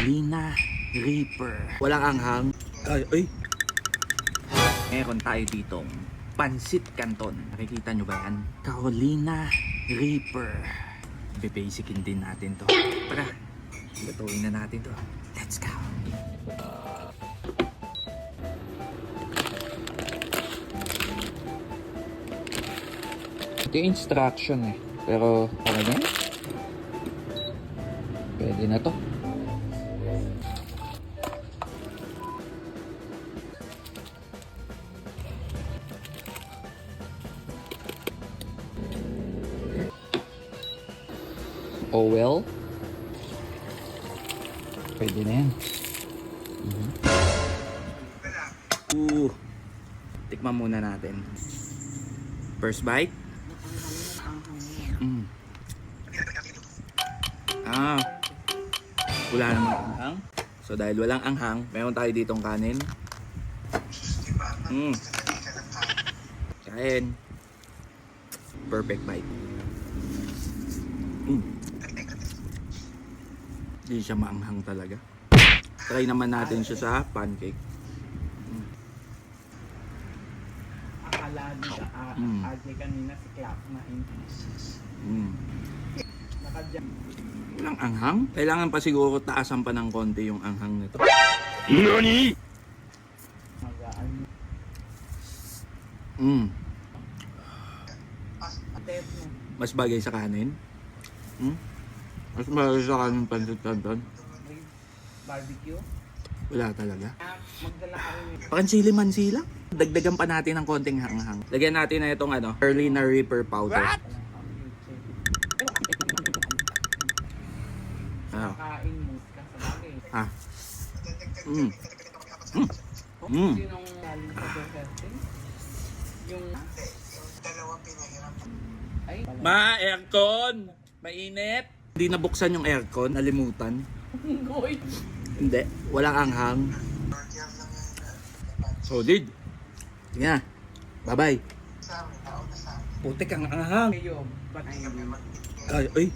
Carolina Reaper. Walang anghang. Ay. Meron tayo ditong Pansit Canton. Nakikita nyo ba yan? Carolina Reaper. Bebasicin din natin to. Tara, lutuin na natin to. Let's go! Ito yung instruction eh. Pero, okay na? Pwede na to. Oh well. Pwede na yan. Tikman muna natin. First bite. Wala namang anghang. So dahil walang anghang, meron tayo ditong kanin. Kain. Perfect bite. Hindi siya maanghang talaga. Try naman natin siya sa pancake. Akala nila Aje kanina si Clap na nakadyan. Walang anghang? Kailangan pa siguro taasan pa ng konti yung anghang nito. NANI?! Mas bagay sa kanin? Mas bagay sa kanin Pansit Canton? Barbecue? Wala talaga. Magdala kami. Parang sili mansila. Dagdagan pa natin ng konting hanghang. Lagyan natin na itong Carolina Reaper powder. Kain mo ka sa bagay. Sinong galing sa testing? Yung dalawang pinahiram. Ay, Aircon! Mainit! Hindi nabuksan yung aircon, nalimutan. Hindi, walang anghang. So, did. Sige na. Bye-bye. Putik ang anghang. kayo, ba't Ay,